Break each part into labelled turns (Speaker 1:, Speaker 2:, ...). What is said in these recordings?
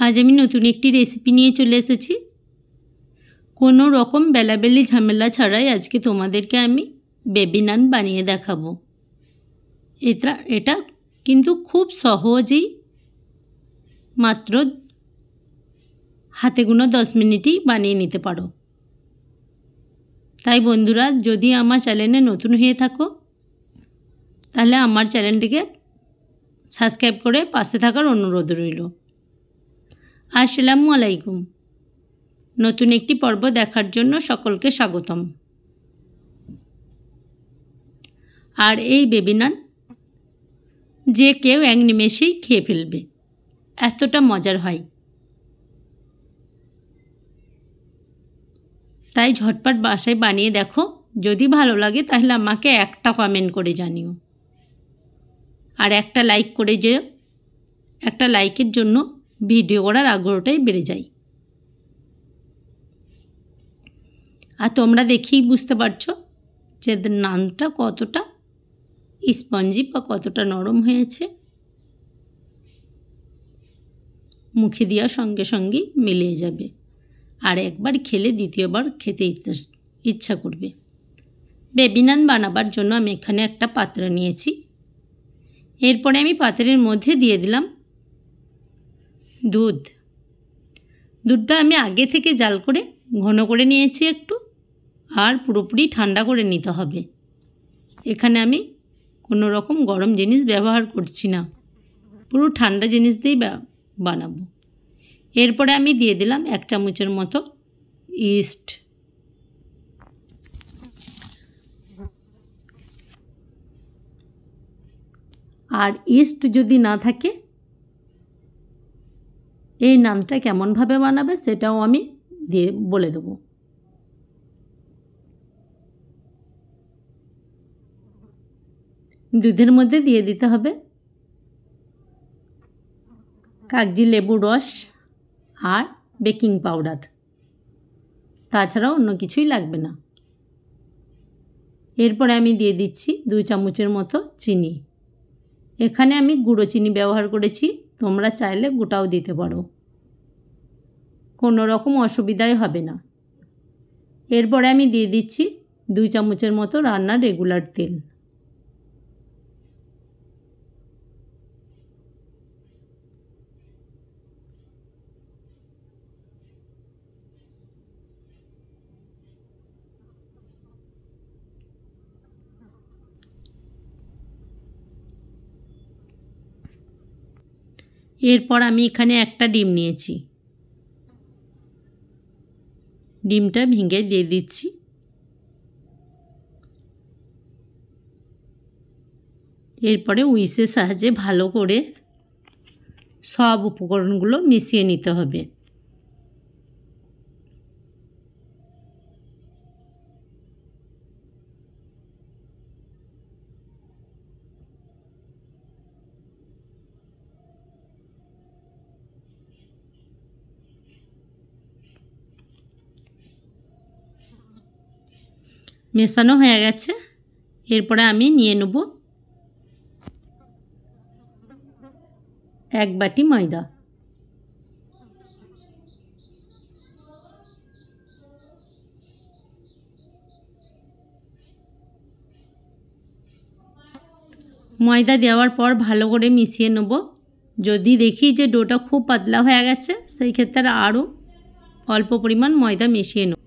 Speaker 1: আজ আমি নতুন একটি রেসিপি নিয়ে চলে এসেছি। কোনো রকম বেলাবেলি ঝামেলা ছাড়াই আজকে তোমাদেরকে আমি বেবি নান বানিয়ে দেখাবো। এটা কিন্তু খুব সহজেই মাত্র হাতে গোনা 10 মিনিটেই বানিয়ে নিতে পারো। তাই বন্ধুরা, যদি আমার চ্যানেলে নতুন হয়ে থাকো তাহলে আমার চ্যানেলটিকে সাবস্ক্রাইব করে পাশে থাকার অনুরোধ রইল। আসসালামু আলাইকুম। নতুন একটি পর্ব দেখার জন্য সকলকে স্বাগতম। আর এই বেবি নান যে কেউ এক নিমেষেই খেয়ে ফেলবে, এতটা মজার হয়। তাই ঝটপট বাসায় বানিয়ে দেখো। যদি ভালো লাগে তাহলে আমাকে একটা কমেন্ট করে জানিও, আর একটা লাইক করে যেও। একটা লাইকের জন্য ভিডিও করার আগ্রহটাই বেড়ে যায়। আর তোমরা দেখেই বুঝতে পারছো যে নানটা কতটা স্পঞ্জি বা কতটা নরম হয়েছে। মুখে দেওয়ার সঙ্গে সঙ্গেই মিলিয়ে যাবে, আর একবার খেলে দ্বিতীয়বার খেতে ইচ্ছা করবে। বেবি নান বানাবার জন্য আমি এখানে একটা পাত্র নিয়েছি। এরপরে আমি পাত্রের মধ্যে দিয়ে দিলাম দুধটা আমি আগে থেকে জাল করে ঘন করে নিয়েছি একটু, আর পুরোপুরি ঠান্ডা করে নিতে হবে। এখানে আমি কোনো রকম গরম জিনিস ব্যবহার করছি না, পুরো ঠান্ডা জিনিস দিয়েই বানাবো। এরপরে আমি দিয়ে দিলাম 1 চামচের মতো ইস্ট। আর ইস্ট যদি না থাকে এই নানটা কেমনভাবে বানাবে সেটাও আমি বলে দেবো। দুধের মধ্যে দিয়ে দিতে হবে কাগজি লেবুর রস আর বেকিং পাউডার, তাছাড়াও অন্য কিছুই লাগবে না। এরপরে আমি দিয়ে দিচ্ছি 2 চামচের মতো চিনি। এখানে আমি গুঁড়ো চিনি ব্যবহার করেছি, তোমরা চাইলে গোটাও দিতে পারো, কোনো রকম অসুবিধাই হবে না। এরপরে আমি দিয়ে দিচ্ছি 2 চামচের মতো রান্নার রেগুলার তেল। এরপর আমি এখানে একটা ডিম নিয়েছি, ডিমটা ভেঙে দিয়ে দিচ্ছি। এরপরে উইস্কের সাহায্যে ভালো করে সব উপকরণগুলো মিশিয়ে নিতে হবে। মেশানো হয়ে গেছে। এরপরে আমি নিয়ে নেব 1 বাটি ময়দা। ময়দা দেওয়ার পর ভালো করে মিশিয়ে নেব। যদি দেখি যে ডোটা খুব পাতলা হয়ে গেছে, সেই ক্ষেত্রে আরও অল্প পরিমাণ ময়দা মিশিয়ে নেব।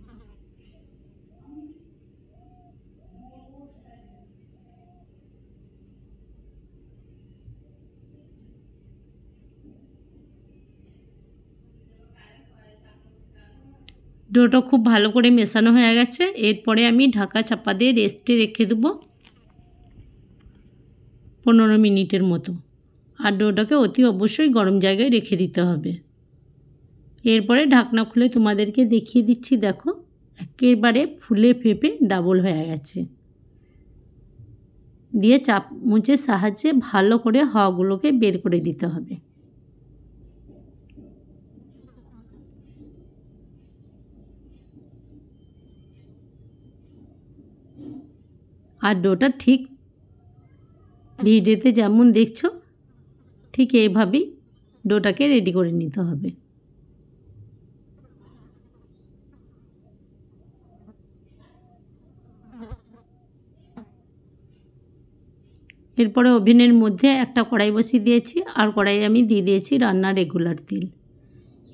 Speaker 1: ডোটা খুব ভালো করে মেশানো হয়ে গেছে। এরপরে আমি ঢাকা চাপা দিয়ে রেস্টে রেখে দেবো 15 মিনিটের মতো। আর ডোটাকে অতি অবশ্যই গরম জায়গায় রেখে দিতে হবে। এরপরে ঢাকনা খুলে তোমাদেরকে দেখিয়ে দিচ্ছি। দেখো, একেবারে ফুলে ফেপে ডাবল হয়ে গেছে। দিয়ে চামচের সাহায্যে ভালো করে হাওয়াগুলোকে বের করে দিতে হবে। আর ডোটা ঠিক ভিডিওতে যেমন দেখছো ঠিক এইভাবেই ডোটাকে রেডি করে নিতে হবে। এরপরে ওভেনের মধ্যে একটা কড়াই বসিয়ে দিয়েছি, আর কড়াইয়ে আমি দিয়ে দিয়েছি রান্নার রেগুলার তেল।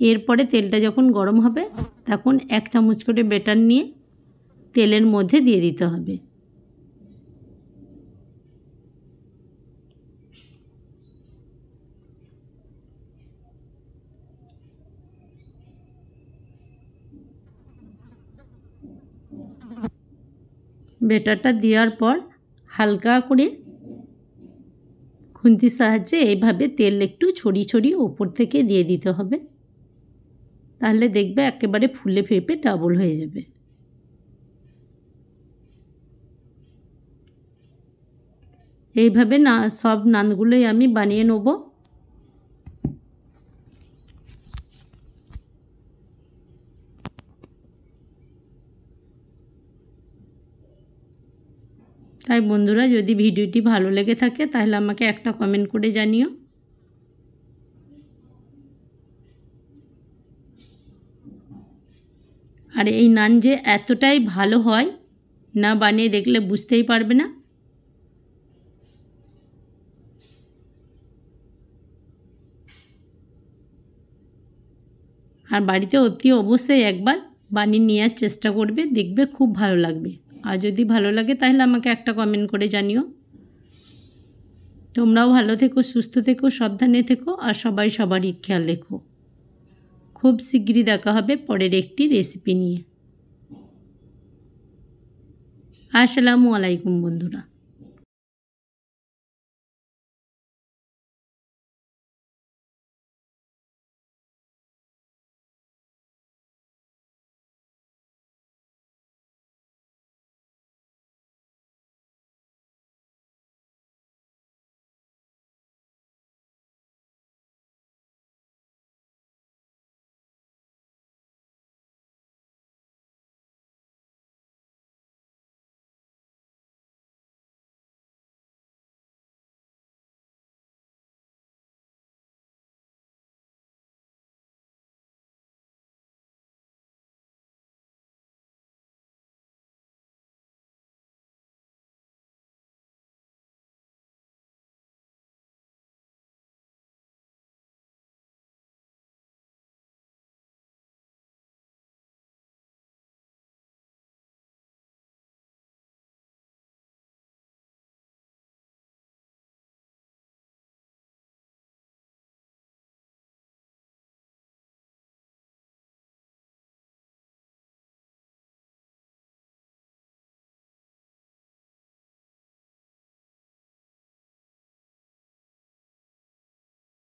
Speaker 1: এরপরে তেলটা যখন গরম হবে তখন 1 চামচ করে বেটার নিয়ে তেলের মধ্যে দিয়ে দিতে হবে। বেটারটা দেওয়ার পর হালকা করে খুন্তির সাহায্যে এইভাবে তেল একটু ছড়িয়ে ছড়িয়ে ওপর থেকে দিয়ে দিতে হবে, তাহলে দেখবে একেবারে ফুলে ফেঁপে ডাবল হয়ে যাবে। এইভাবে না সব নানগুলোই আমি বানিয়ে নেব। তাই বন্ধুরা, যদি ভিডিওটি ভালো লেগে থাকে তাহলে আমাকে একটা কমেন্ট করে জানিও। আর এই নান যে এতটাই ভালো হয় না বানিয়ে দেখলে বুঝতেই পারবে না। আর বাড়িতে অতি অবশ্যই একবার বানিয়ে নেওয়ার চেষ্টা করবে, দেখবে খুব ভালো লাগবে। আর যদি ভালো লাগে তাহলে আমাকে একটা কমেন্ট করে জানিও। তোমরাও ভালো থেকো, সুস্থ থেকো, সাবধানে থেকো, আর সবাই সবারই খেয়াল রেখো। খুব শীঘ্রই দেখা হবে পরের একটি রেসিপি নিয়ে। আসসালামু আলাইকুম বন্ধুরা।